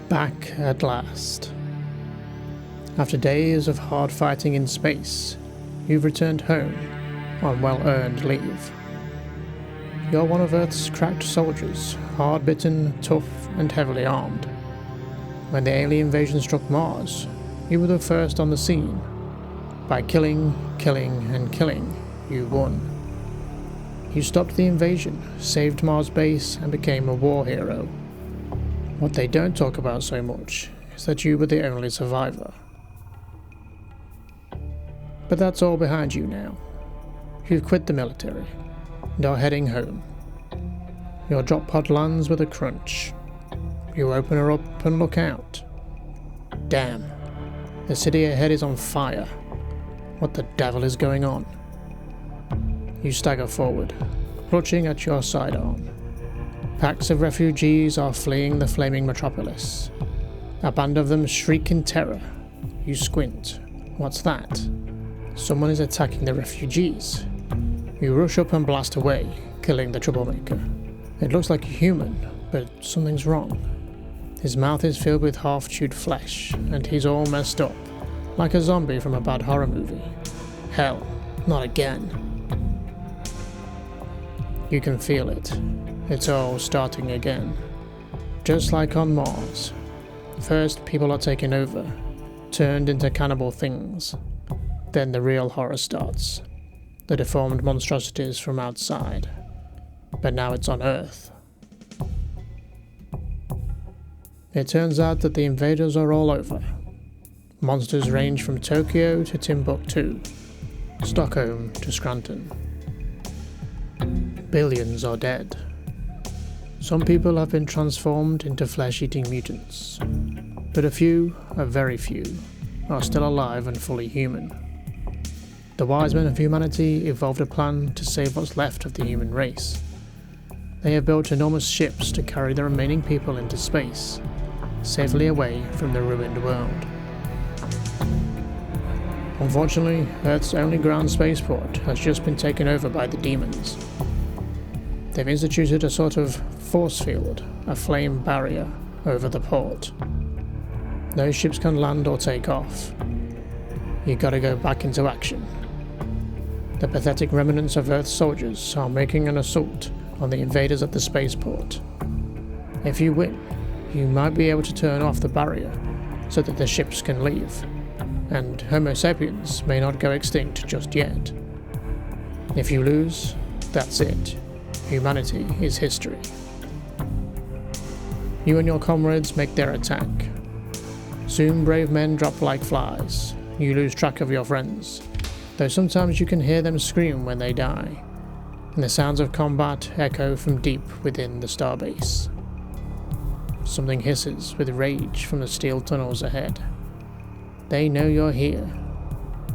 Back at last. After days of hard fighting in space, you've returned home on well-earned leave. You're one of Earth's cracked soldiers, hard-bitten, tough, and heavily armed. When the alien invasion struck Mars, you were the first on the scene. By killing, and killing, you won. You stopped the invasion, saved Mars base, and became a war hero. What they don't talk about so much is that you were the only survivor. But that's all behind you now. You've quit the military and are heading home. Your drop pod lands with a crunch. You open her up and look out. Damn, the city ahead is on fire. What the devil is going on? You stagger forward, clutching at your sidearm. Packs of refugees are fleeing the flaming metropolis. A band of them shriek in terror. You squint. What's that? Someone is attacking the refugees. You rush up and blast away, killing the troublemaker. It looks like a human, but something's wrong. His mouth is filled with half-chewed flesh, and he's all messed up, like a zombie from a bad horror movie. Hell, not again. You can feel it. It's all starting again. Just like on Mars. First, people are taken over, turned into cannibal things. Then the real horror starts. The deformed monstrosities from outside. But now it's on Earth. It turns out that the invaders are all over. Monsters range from Tokyo to Timbuktu, Stockholm to Scranton. Billions are dead. Some people have been transformed into flesh-eating mutants, but a few, a very few, are still alive and fully human. The wise men of humanity evolved a plan to save what's left of the human race. They have built enormous ships to carry the remaining people into space, safely away from the ruined world. Unfortunately, Earth's only ground spaceport has just been taken over by the demons. They've instituted a sort of force field, a flame barrier, over the port. No ships can land or take off. You gotta go back into action. The pathetic remnants of Earth's soldiers are making an assault on the invaders at the spaceport. If you win, you might be able to turn off the barrier so that the ships can leave, and Homo sapiens may not go extinct just yet. If you lose, that's it. Humanity is history. You and your comrades make their attack. Soon brave men drop like flies. You lose track of your friends, though sometimes you can hear them scream when they die, and the sounds of combat echo from deep within the starbase. Something hisses with rage from the steel tunnels ahead. They know you're here.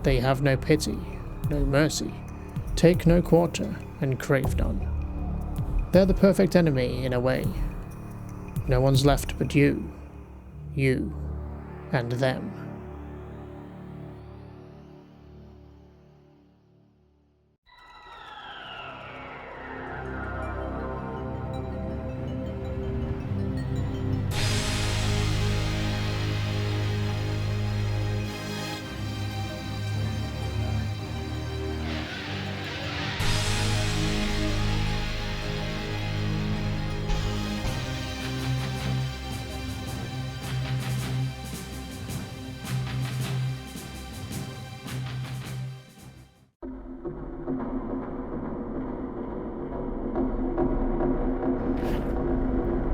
They have no pity, no mercy, take no quarter, and crave none. They're the perfect enemy in a way. No one's left but you, and them.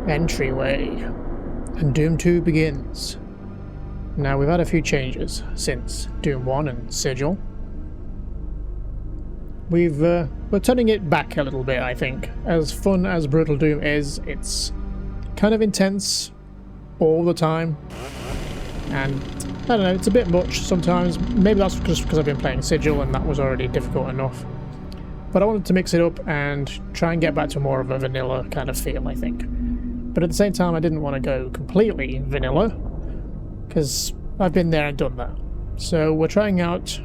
Entryway, and Doom 2 begins. Now we've had a few changes since Doom 1 and Sigil. We're turning it back a little bit, I think. As fun as Brutal Doom is, it's kind of intense all the time, and I don't know, it's a bit much sometimes. Maybe that's just because I've been playing Sigil and that was already difficult enough. But I wanted to mix it up and try and get back to more of a vanilla kind of feel, I think. But at the same time, I didn't want to go completely vanilla, because I've been there and done that. So we're trying out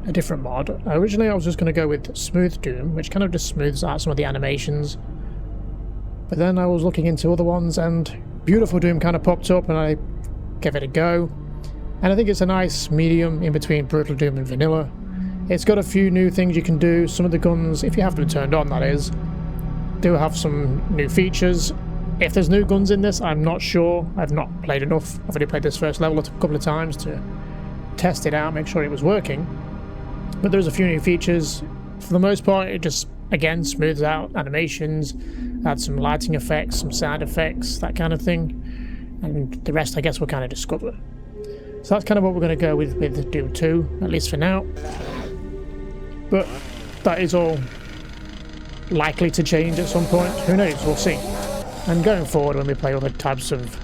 a different mod. Originally I was just going to go with Smooth Doom, which kind of just smooths out some of the animations. But then I was looking into other ones, and Beautiful Doom kind of popped up and I gave it a go. And I think it's a nice medium in between Brutal Doom and Vanilla. It's got a few new things you can do. Some of the guns, if you have them turned on that is, do have some new features. If there's new guns in this, I'm not sure. I've not played enough. I've only played this first level a couple of times to test it out, make sure it was working. But there's a few new features. For the most part, it just, again, smooths out animations, adds some lighting effects, some sound effects, that kind of thing. And the rest, I guess, we'll kind of discover. So that's kind of what we're going to go with Doom 2, at least for now. But that is all likely to change at some point. Who knows? We'll see. And going forward, when we play other types of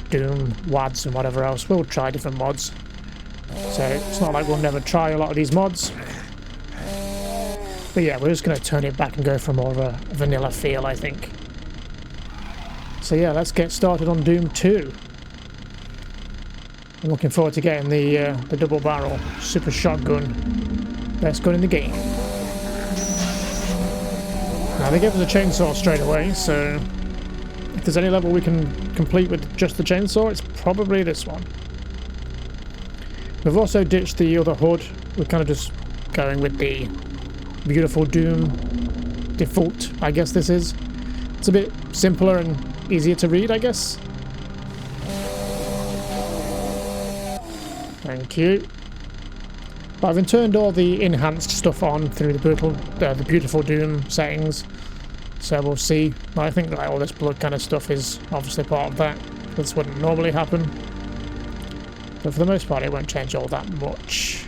Doom, WADs and whatever else, we'll try different mods. So it's not like we'll never try a lot of these mods. But yeah, we're just going to turn it back and go for more of a vanilla feel, I think. So yeah, let's get started on Doom 2. I'm looking forward to getting the double barrel super shotgun. Best gun in the game. Now they gave us a chainsaw straight away, so if there's any level we can complete with just the chainsaw, it's probably this one. We've also ditched the other HUD. We're kind of just going with the Beautiful Doom default, I guess this is. It's a bit simpler and easier to read, I guess. Thank you. But I've turned all the enhanced stuff on through the Beautiful Doom settings, so we'll see. But I think like all this blood kind of stuff is obviously part of that. This wouldn't normally happen. But for the most part, it won't change all that much.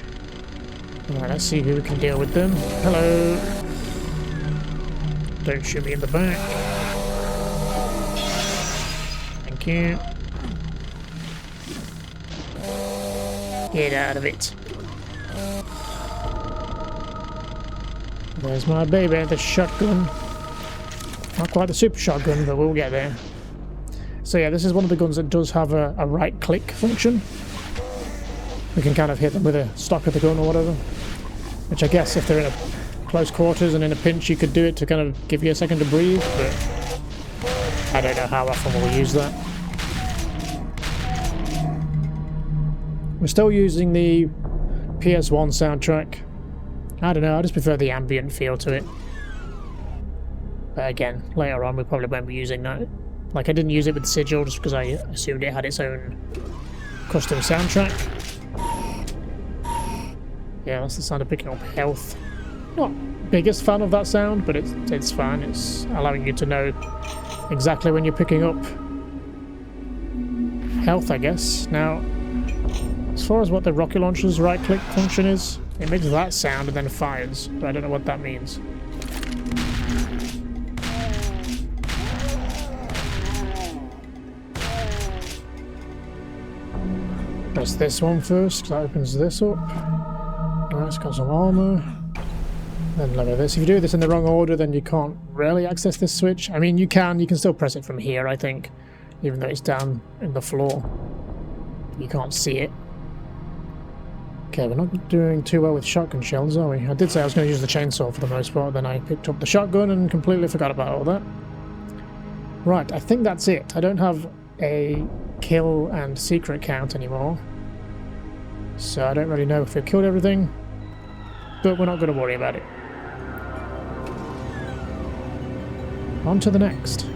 Alright, let's see who we can deal with them. Hello! Don't shoot me in the back. Thank you. Get out of it. There's my baby, the shotgun. Not quite the super shotgun, but we'll get there. So yeah, this is one of the guns that does have a right-click function. We can kind of hit them with a stock of the gun or whatever. Which I guess if they're in a close quarters and in a pinch, you could do it to kind of give you a second to breathe, but I don't know how often we'll use that. We're still using the PS1 soundtrack. I don't know, I just prefer the ambient feel to it. But again, later on we probably won't be using that. Like, I didn't use it with Sigil just because I assumed it had its own custom soundtrack. Yeah, that's the sound of picking up health. Not biggest fan of that sound, but it's fine. It's allowing you to know exactly when you're picking up health, I guess. Now, as far as what the rocket launcher's right-click function is, it makes that sound and then fires, but I don't know what that means. Press this one first, because that opens this up. Right, it's got some armor. Then look at this. If you do this in the wrong order, then you can't really access this switch. I mean, you can still press it from here, I think, even though it's down in the floor. You can't see it. Okay, we're not doing too well with shotgun shells, are we? I did say I was going to use the chainsaw for the most part, then I picked up the shotgun and completely forgot about all that. Right, I think that's it. I don't have a kill and secret count anymore, so I don't really know if we've killed everything, but we're not going to worry about it. On to the next.